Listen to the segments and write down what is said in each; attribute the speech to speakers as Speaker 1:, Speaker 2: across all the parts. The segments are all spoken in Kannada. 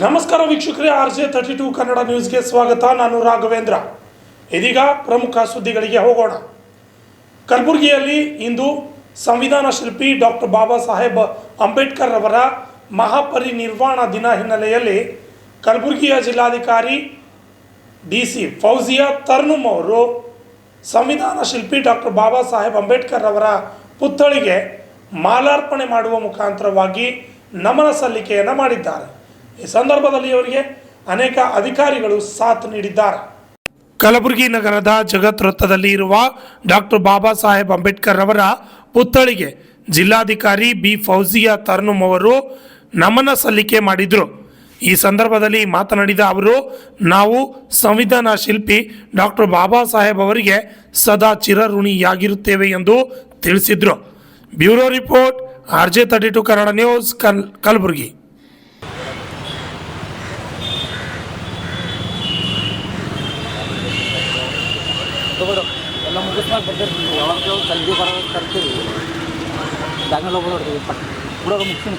Speaker 1: ನಮಸ್ಕಾರ ವೀಕ್ಷಕರೇ, RJ32 ಕನ್ನಡ ನ್ಯೂಸ್ಗೆ ಸ್ವಾಗತ. ನಾನು ರಾಘವೇಂದ್ರ. ಇದೀಗ ಪ್ರಮುಖ ಸುದ್ದಿಗಳಿಗೆ ಹೋಗೋಣ. ಕಲಬುರಗಿಯಲ್ಲಿ ಇಂದು ಸಂವಿಧಾನ ಶಿಲ್ಪಿ ಡಾಕ್ಟರ್ ಬಾಬಾ ಸಾಹೇಬ್ ಅಂಬೇಡ್ಕರ್ ಅವರ ಮಹಾಪರಿನಿರ್ವಾಣ ದಿನ ಹಿನ್ನೆಲೆಯಲ್ಲಿ ಕಲಬುರಗಿಯ ಜಿಲ್ಲಾಧಿಕಾರಿ DC ಫೌಜಿಯಾ ತರ್ನುಮ್ ಅವರು ಸಂವಿಧಾನ ಶಿಲ್ಪಿ ಡಾಕ್ಟರ್ ಬಾಬಾ ಸಾಹೇಬ್ ಅಂಬೇಡ್ಕರ್ ಅವರ ಪುತ್ಥಳಿಗೆ ಮಾಲಾರ್ಪಣೆ ಮಾಡುವ ಮುಖಾಂತರವಾಗಿ ನಮನ ಸಲ್ಲಿಕೆಯನ್ನು ಮಾಡಿದ್ದಾರೆ. ಈ ಸಂದರ್ಭದಲ್ಲಿ ಅವರಿಗೆ ಅನೇಕ ಅಧಿಕಾರಿಗಳು ಸಾಥ್ ನೀಡಿದ್ದಾರೆ. ಕಲಬುರಗಿ ನಗರದ ಜಗತ್ ವೃತ್ತದಲ್ಲಿ ಇರುವ ಡಾಕ್ಟರ್ ಬಾಬಾ ಸಾಹೇಬ್ ಅಂಬೇಡ್ಕರ್ ಅವರ ಪುತ್ಥಳಿಗೆ ಜಿಲ್ಲಾಧಿಕಾರಿ B ಫೌಜಿಯಾ ತರ್ನುಮ್ ಅವರು ನಮನ ಸಲ್ಲಿಕೆ ಮಾಡಿದರು. ಈ ಸಂದರ್ಭದಲ್ಲಿ ಮಾತನಾಡಿದ ಅವರು, ನಾವು ಸಂವಿಧಾನ ಶಿಲ್ಪಿ ಡಾಕ್ಟರ್ ಬಾಬಾ ಸಾಹೇಬ್ ಅವರಿಗೆ ಸದಾ ಚಿರಋಣಿಯಾಗಿರುತ್ತೇವೆ ಎಂದು ತಿಳಿಸಿದರು. Bureau report, RJ32 Kannada news, Kalaburagi.
Speaker 2: ಎಲ್ಲ ಮುಗಿಸ್ದಾಗ ಬರ್ತಿರ್ತೀವಿ. ಯಾವಾಗ ಜಲ್ದಿ ಬರೋದು ತರ್ತೀವಿ, ದಾಂಗಲ್ ಹೋಗೋದು ಹೊಡ್ತೀವಿ. ಪಟ್ ಬಿಡೋದು ಮುಗಿಸ್ತೀನಿ.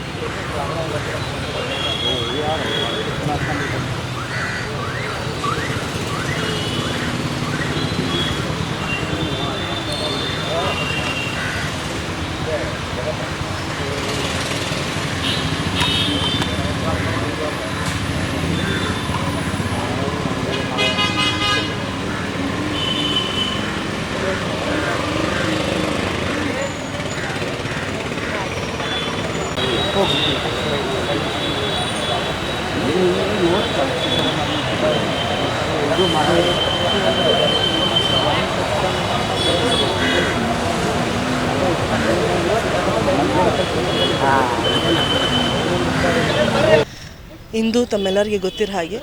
Speaker 3: ಇಂದು ತಮ್ಮೆಲ್ಲರಿಗೆ ಗೊತ್ತಿರೋ ಹಾಗೆ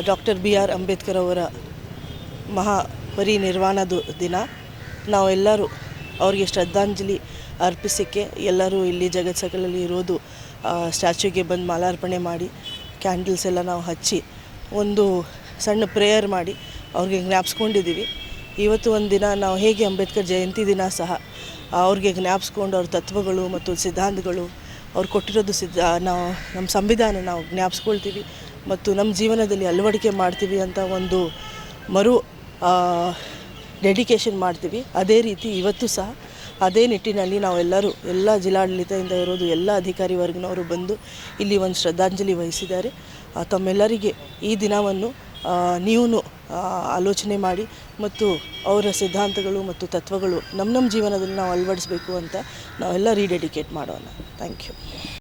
Speaker 3: ಡಾಕ್ಟರ್ BR ಅಂಬೇಡ್ಕರ್ ಅವರ ಮಹಾಪರಿನಿರ್ವಾಣದ ದಿನ. ನಾವೆಲ್ಲರೂ ಅವರಿಗೆ ಶ್ರದ್ಧಾಂಜಲಿ ಅರ್ಪಿಸೋಕ್ಕೆ ಎಲ್ಲರೂ ಇಲ್ಲಿ ಜಗತ್ ಸರ್ಕಲಲ್ಲಿ ಇರೋದು ಸ್ಟ್ಯಾಚ್ಯೂಗೆ ಬಂದು ಮಾಲಾರ್ಪಣೆ ಮಾಡಿ ಕ್ಯಾಂಡಲ್ಸ್ ಎಲ್ಲ ನಾವು ಹಚ್ಚಿ ಒಂದು ಸಣ್ಣ ಪ್ರೇಯರ್ ಮಾಡಿ ಅವ್ರಿಗೆ ಜ್ಞಾಪಿಸ್ಕೊಂಡಿದ್ದೀವಿ. ಇವತ್ತು ಒಂದು ದಿನ ನಾವು ಹೇಗೆ ಅಂಬೇಡ್ಕರ್ ಜಯಂತಿ ದಿನ ಸಹ ಅವ್ರಿಗೆ ಜ್ಞಾಪಿಸ್ಕೊಂಡು ಅವ್ರ ತತ್ವಗಳು ಮತ್ತು ಸಿದ್ಧಾಂತಗಳು ಅವ್ರು ಕೊಟ್ಟಿರೋದು ನಾವು ನಮ್ಮ ಸಂವಿಧಾನ ನಾವು ಜ್ಞಾಪಿಸ್ಕೊಳ್ತೀವಿ ಮತ್ತು ನಮ್ಮ ಜೀವನದಲ್ಲಿ ಅಳವಡಿಕೆ ಮಾಡ್ತೀವಿ ಅಂತ ಒಂದು ಮರು ಡೆಡಿಕೇಶನ್ ಮಾಡ್ತೀವಿ. ಅದೇ ರೀತಿ ಇವತ್ತು ಸಹ ಅದೇ ನಿಟ್ಟಿನಲ್ಲಿ ನಾವೆಲ್ಲರೂ ಎಲ್ಲ ಜಿಲ್ಲಾಡಳಿತದಿಂದ ಇರೋದು ಎಲ್ಲ ಅಧಿಕಾರಿ ವರ್ಗನವರು ಬಂದು ಇಲ್ಲಿ ಒಂದು ಶ್ರದ್ಧಾಂಜಲಿ ವಹಿಸಿದ್ದಾರೆ. ತಮ್ಮೆಲ್ಲರಿಗೆ ಈ ದಿನವನ್ನು ನೀವು ಆಲೋಚನೆ ಮಾಡಿ ಮತ್ತು ಅವರ ಸಿದ್ಧಾಂತಗಳು ಮತ್ತು ತತ್ವಗಳು ನಮ್ಮ ಜೀವನದಲ್ಲಿ ನಾವು ಅಳವಡಿಸಬೇಕು ಅಂತ ನಾವೆಲ್ಲ ರೀಡೆಡಿಕೇಟ್ ಮಾಡೋಣ. Thank you.